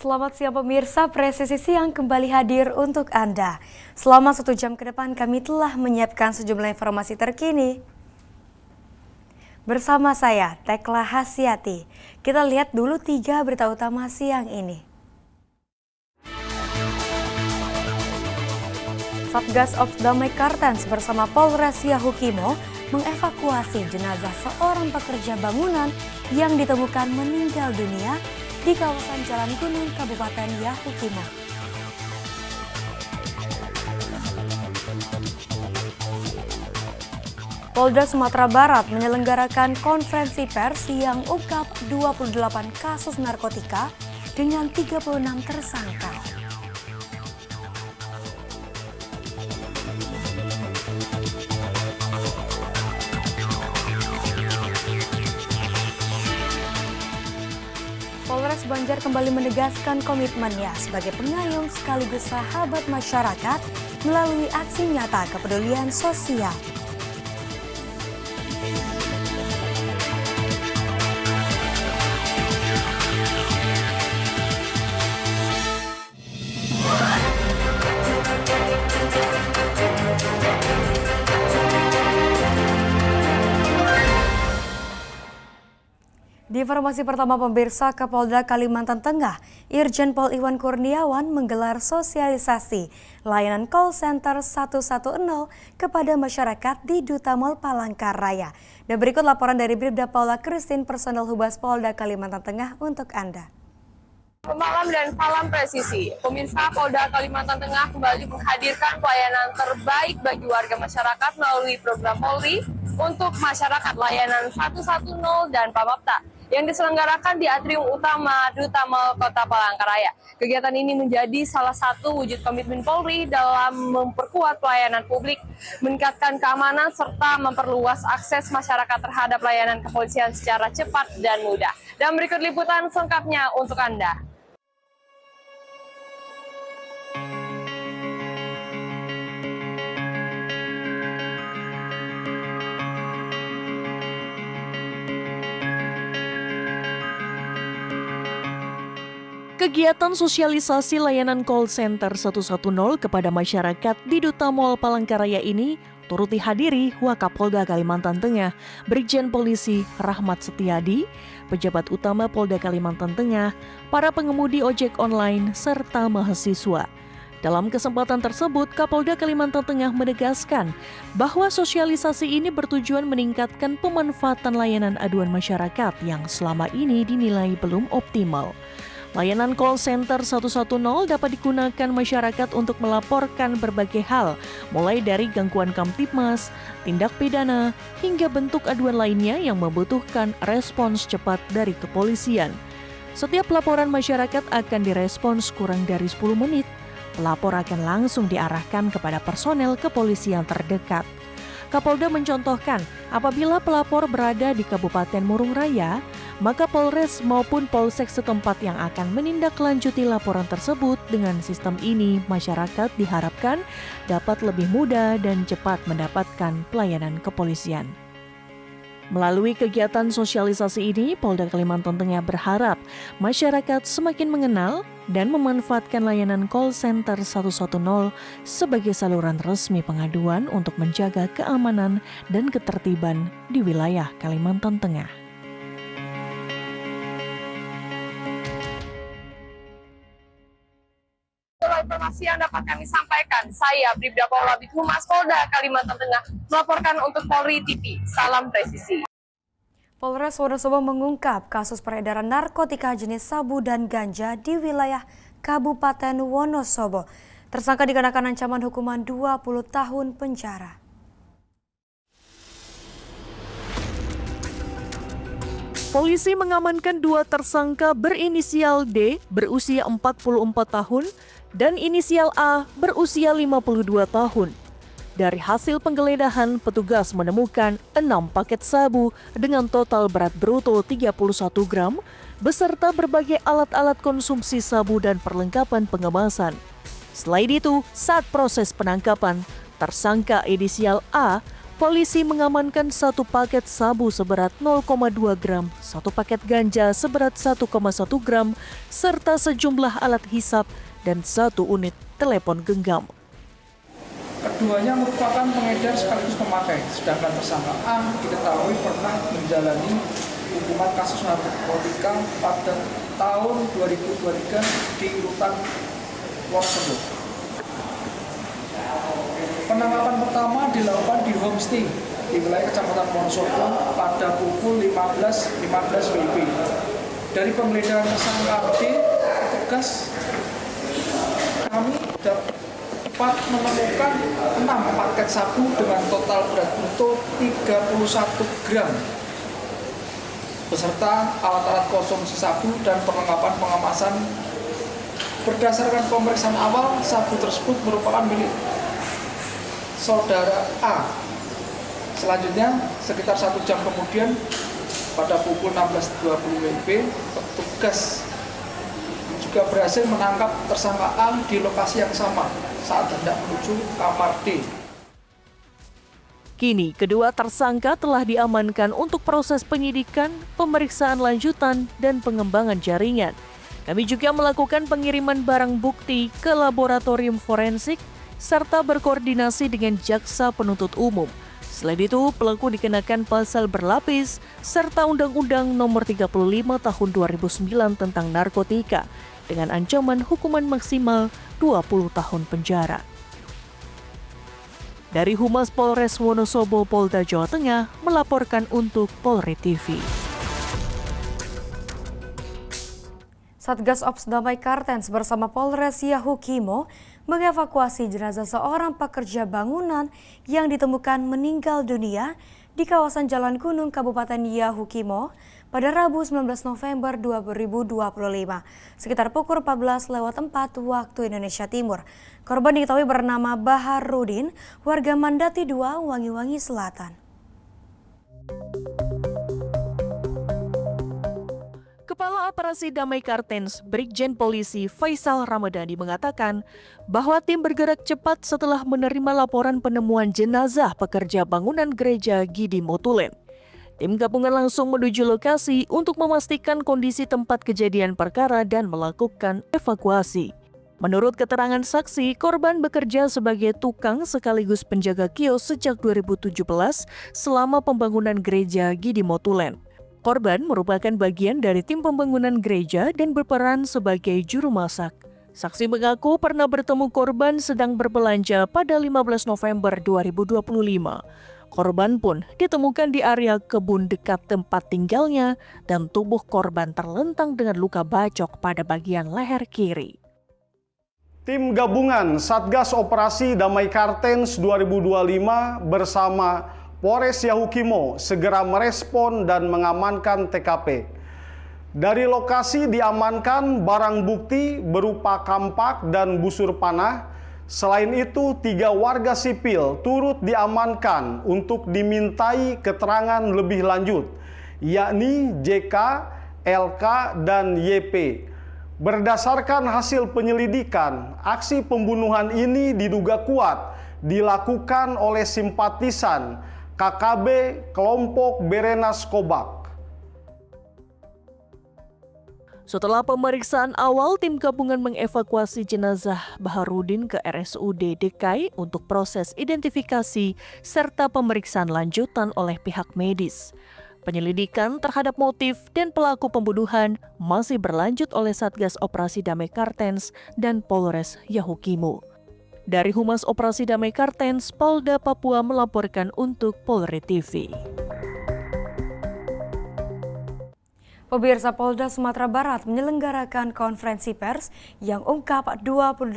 Selamat siang pemirsa, Presisi Siang kembali hadir untuk Anda. Selama 1 jam ke depan kami telah menyiapkan sejumlah informasi terkini. Bersama saya, Tekla Hasyati. Kita lihat dulu 3 berita utama siang ini. Satgas Ops Damai Kartens bersama Polres Yahukimo mengevakuasi jenazah seorang pekerja bangunan yang ditemukan meninggal dunia di kawasan Jalan Gunung Kabupaten Yahukimo. Polda Sumatera Barat menyelenggarakan konferensi pers yang ungkap 28 kasus narkotika dengan 36 tersangka. Polres Banjar kembali menegaskan komitmennya sebagai pengayom sekaligus sahabat masyarakat melalui aksi nyata kepedulian sosial. Di informasi pertama pemirsa, Kapolda Kalimantan Tengah, Irjen Pol Iwan Kurniawan menggelar sosialisasi layanan call center 110 kepada masyarakat di Duta Mall Palangkaraya. Dan berikut laporan dari Bribda Paula Christine, personel Humas Polda Kalimantan Tengah untuk Anda. Malam dan salam presisi. Pemirsa, Polda Kalimantan Tengah kembali menghadirkan pelayanan terbaik bagi warga masyarakat melalui program Polri untuk masyarakat layanan 110 dan Pamapta yang diselenggarakan di Atrium Utama Duta Mall Kota Palangkaraya. Kegiatan ini menjadi salah satu wujud komitmen Polri dalam memperkuat pelayanan publik, meningkatkan keamanan, serta memperluas akses masyarakat terhadap layanan kepolisian secara cepat dan mudah. Dan berikut liputan selengkapnya untuk Anda. Kegiatan sosialisasi layanan call center 110 kepada masyarakat di Duta Mall Palangkaraya ini turut dihadiri Wakapolda Kalimantan Tengah, Brigjen Polisi Rahmat Setiadi, pejabat utama Polda Kalimantan Tengah, para pengemudi ojek online, serta mahasiswa. Dalam kesempatan tersebut, Kapolda Kalimantan Tengah menegaskan bahwa sosialisasi ini bertujuan meningkatkan pemanfaatan layanan aduan masyarakat yang selama ini dinilai belum optimal. Layanan call center 110 dapat digunakan masyarakat untuk melaporkan berbagai hal, mulai dari gangguan Kamtibmas, tindak pidana, hingga bentuk aduan lainnya yang membutuhkan respons cepat dari kepolisian. Setiap laporan masyarakat akan direspons kurang dari 10 menit. Pelapor akan langsung diarahkan kepada personel kepolisian terdekat. Kapolda mencontohkan, apabila pelapor berada di Kabupaten Murung Raya, maka Polres maupun Polsek setempat yang akan menindaklanjuti laporan tersebut. Dengan sistem ini, masyarakat diharapkan dapat lebih mudah dan cepat mendapatkan pelayanan kepolisian. Melalui kegiatan sosialisasi ini, Polda Kalimantan Tengah berharap masyarakat semakin mengenal dan memanfaatkan layanan call center 110 sebagai saluran resmi pengaduan untuk menjaga keamanan dan ketertiban di wilayah Kalimantan Tengah. Informasi yang dapat kami sampaikan, saya Bribda Paula Humas Polda Kalimantan Tengah melaporkan untuk Polri TV. Salam presisi. Polres Wonosobo mengungkap kasus peredaran narkotika jenis sabu dan ganja di wilayah Kabupaten Wonosobo. Tersangka dikenakan ancaman hukuman 20 tahun penjara. Polisi mengamankan 2 tersangka berinisial D berusia 44 tahun dan inisial A berusia 52 tahun. Dari hasil penggeledahan, petugas menemukan 6 paket sabu dengan total berat bruto 31 gram, beserta berbagai alat-alat konsumsi sabu dan perlengkapan pengemasan. Selain itu, saat proses penangkapan, tersangka inisial A polisi mengamankan 1 paket sabu seberat 0,2 gram, 1 paket ganja seberat 1,1 gram, serta sejumlah alat hisap dan 1 unit telepon genggam. Keduanya merupakan pengedar sekaligus pemakai, sedangkan tersangka A diketahui pernah menjalani hukuman kasus narkotika pada tahun 2023 di rutan Wonosobo. Penangkapan pertama dilakukan di homestay di wilayah Kecamatan Wonosobo pada pukul 15.15 WIB. Dari penggeledahan tersangka D, petugas kami dapat menemukan 6 paket sabu dengan total berat bruto 31 gram beserta alat-alat konsumsi sabu dan perlengkapan pengemasan. Berdasarkan pemeriksaan awal, sabu tersebut merupakan milik saudara A. Selanjutnya, sekitar 1 jam kemudian, pada pukul 16.20 WIB, petugas juga berhasil menangkap tersangka A di lokasi yang sama saat hendak menuju kamar D. Kini, kedua tersangka telah diamankan untuk proses penyidikan, pemeriksaan lanjutan, dan pengembangan jaringan. Kami juga melakukan pengiriman barang bukti ke laboratorium forensik, serta berkoordinasi dengan jaksa penuntut umum. Selain itu, pelaku dikenakan pasal berlapis, serta Undang-Undang Nomor 35 Tahun 2009 tentang narkotika, dengan ancaman hukuman maksimal 20 tahun penjara. Dari Humas Polres Wonosobo, Polda Jawa Tengah, melaporkan untuk Polri TV. Satgas Ops Damai Kartens bersama Polres Yahukimo mengevakuasi jenazah seorang pekerja bangunan yang ditemukan meninggal dunia di kawasan Jalan Gunung Kabupaten Yahukimo pada Rabu 19 November 2025, sekitar pukul 14.04 waktu Indonesia Timur. Korban diketahui bernama Baharudin, warga Mandati 2, Wangi-Wangi Selatan. Kepala Operasi Damai Kartens, Brigjen Polisi Faisal Ramadhani mengatakan bahwa tim bergerak cepat setelah menerima laporan penemuan jenazah pekerja bangunan gereja Gidi Motulen. Tim gabungan langsung menuju lokasi untuk memastikan kondisi tempat kejadian perkara dan melakukan evakuasi. Menurut keterangan saksi, korban bekerja sebagai tukang sekaligus penjaga kios sejak 2017 selama pembangunan gereja Gidi Motulen. Korban merupakan bagian dari tim pembangunan gereja dan berperan sebagai juru masak. Saksi mengaku pernah bertemu korban sedang berbelanja pada 15 November 2025. Korban pun ditemukan di area kebun dekat tempat tinggalnya dan tubuh korban terlentang dengan luka bacok pada bagian leher kiri. Tim gabungan Satgas Operasi Damai Kartens 2025 bersama Polres Yahukimo segera merespon dan mengamankan TKP. Dari lokasi diamankan barang bukti berupa kampak dan busur panah. Selain itu, 3 warga sipil turut diamankan untuk dimintai keterangan lebih lanjut, yakni JK, LK, dan YP. Berdasarkan hasil penyelidikan, aksi pembunuhan ini diduga kuat dilakukan oleh simpatisan KKB kelompok Berenas Kobak. Setelah pemeriksaan awal, tim gabungan mengevakuasi jenazah Baharudin ke RSUD DKI untuk proses identifikasi serta pemeriksaan lanjutan oleh pihak medis. Penyelidikan terhadap motif dan pelaku pembunuhan masih berlanjut oleh Satgas Operasi Damai Kartens dan Polres Yahukimo. Dari Humas Operasi Damai Kartens, Polda Papua melaporkan untuk Polri TV. Pemirsa, Polda Sumatera Barat menyelenggarakan konferensi pers yang ungkap 28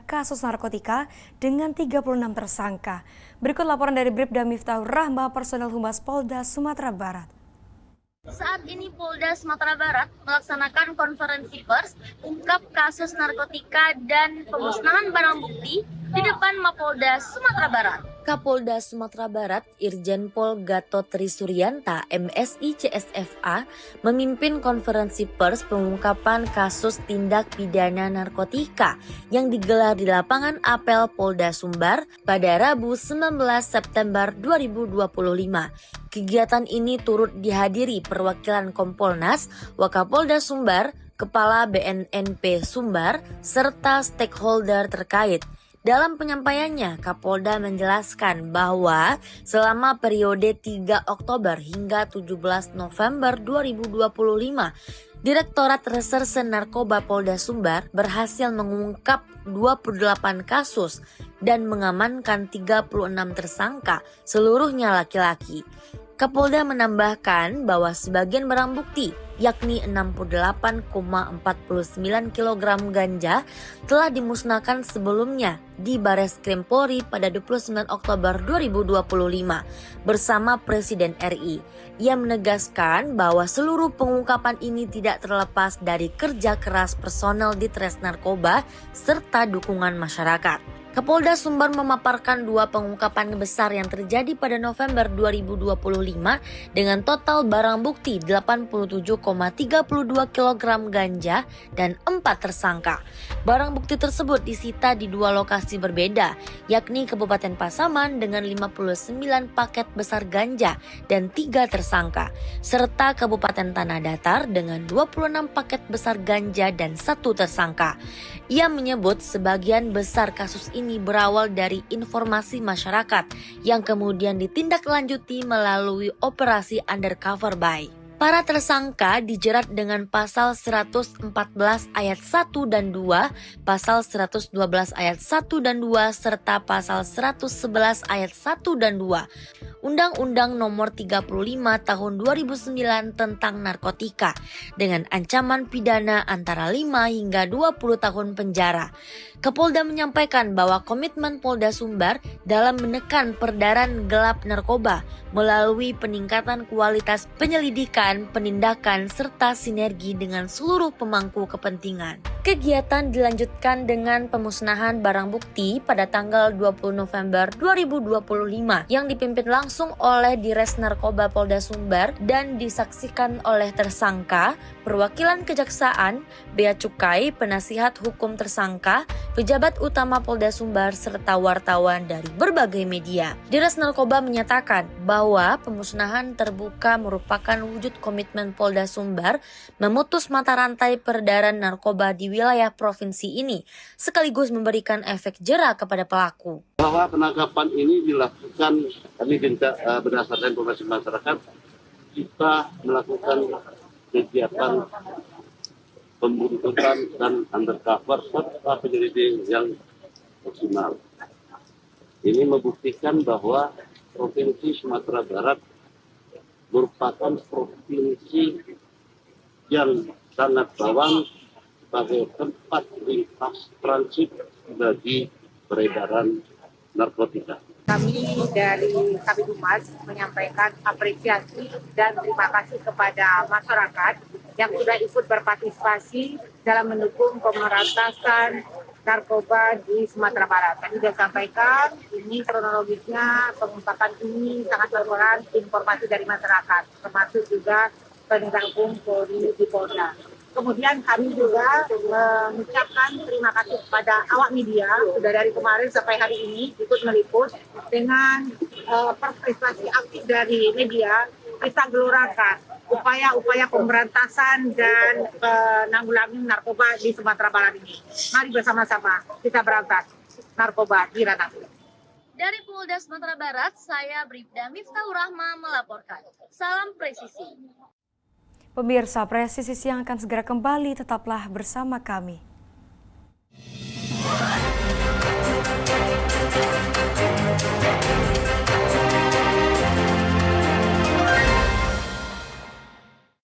kasus narkotika dengan 36 tersangka. Berikut laporan dari Bribda Miftahur Rahma, personel Humas Polda Sumatera Barat. Saat ini Polda Sumatera Barat melaksanakan konferensi pers ungkap kasus narkotika dan pemusnahan barang bukti di depan Mapolda Sumatera Barat. Kapolda Sumatera Barat Irjen Pol Gatot Trisuryanta MSI CSFA memimpin konferensi pers pengungkapan kasus tindak pidana narkotika yang digelar di lapangan apel Polda Sumbar pada Rabu 19 September 2025. Kegiatan ini turut dihadiri perwakilan Kompolnas, Wakapolda Sumbar, Kepala BNNP Sumbar, serta stakeholder terkait. Dalam penyampaiannya, Kapolda menjelaskan bahwa selama periode 3 Oktober hingga 17 November 2025, Direktorat Reserse Narkoba Polda Sumbar berhasil mengungkap 28 kasus dan mengamankan 36 tersangka, seluruhnya laki-laki. Kapolda menambahkan bahwa sebagian barang bukti, yakni 68,49 kg ganja, telah dimusnahkan sebelumnya di Bareskrim Polri pada 29 Oktober 2025 bersama Presiden RI. Ia menegaskan bahwa seluruh pengungkapan ini tidak terlepas dari kerja keras personel di Tres Narkoba serta dukungan masyarakat. Kapolda Sumbar memaparkan 2 pengungkapan besar yang terjadi pada November 2025 dengan total barang bukti 87,32 kg ganja dan 4 tersangka. Barang bukti tersebut disita di 2 lokasi berbeda, yakni Kabupaten Pasaman dengan 59 paket besar ganja dan 3 tersangka, serta Kabupaten Tanah Datar dengan 26 paket besar ganja dan 1 tersangka. Ia menyebut sebagian besar kasus ini berawal dari informasi masyarakat yang kemudian ditindaklanjuti melalui operasi undercover buy. Para tersangka dijerat dengan pasal 114 ayat 1 dan 2, pasal 112 ayat 1 dan 2, serta pasal 111 ayat 1 dan 2. Undang-Undang Nomor 35 Tahun 2009 tentang narkotika dengan ancaman pidana antara 5 hingga 20 tahun penjara. Kapolda menyampaikan bahwa komitmen Polda Sumbar dalam menekan peredaran gelap narkoba melalui peningkatan kualitas penyelidikan, penindakan, serta sinergi dengan seluruh pemangku kepentingan. Kegiatan dilanjutkan dengan pemusnahan barang bukti pada tanggal 20 November 2025 yang dipimpin langsung oleh Dires Narkoba Polda Sumbar dan disaksikan oleh tersangka, perwakilan kejaksaan, bea cukai, penasihat hukum tersangka, pejabat utama Polda Sumbar, serta wartawan dari berbagai media. Dires Narkoba menyatakan bahwa pemusnahan terbuka merupakan wujud komitmen Polda Sumbar memutus mata rantai peredaran narkoba di wilayah provinsi ini, sekaligus memberikan efek jera kepada pelaku. Bahwa penangkapan ini dilakukan kami berdasarkan informasi masyarakat, kita melakukan kegiatan pembuntutan dan undercover serta penyelidikan yang maksimal. Ini membuktikan bahwa Provinsi Sumatera Barat merupakan provinsi yang sangat rawan sebagai tempat lintas transit bagi peredaran narkotika. Kami dari Kabid Humas menyampaikan apresiasi dan terima kasih kepada masyarakat yang sudah ikut berpartisipasi dalam mendukung pemberantasan narkoba di Sumatera Barat. Tadi sudah sampaikan, ini kronologisnya pengungkapan ini sangat berperan informasi dari masyarakat, termasuk juga penegak hukum Polri di Polda. Kemudian kami juga mengucapkan terima kasih kepada awak media sudah dari kemarin sampai hari ini ikut meliput dengan partisipasi aktif dari media. Kita gelorakan upaya-upaya pemberantasan dan penanggulangan narkoba di Sumatera Barat ini. Mari bersama-sama kita berantas narkoba di ranah ini. Dari Polda Sumatera Barat, saya Bribda Miftahur Rahma melaporkan. Salam presisi. Pemirsa, Presisi Siang akan segera kembali, tetaplah bersama kami.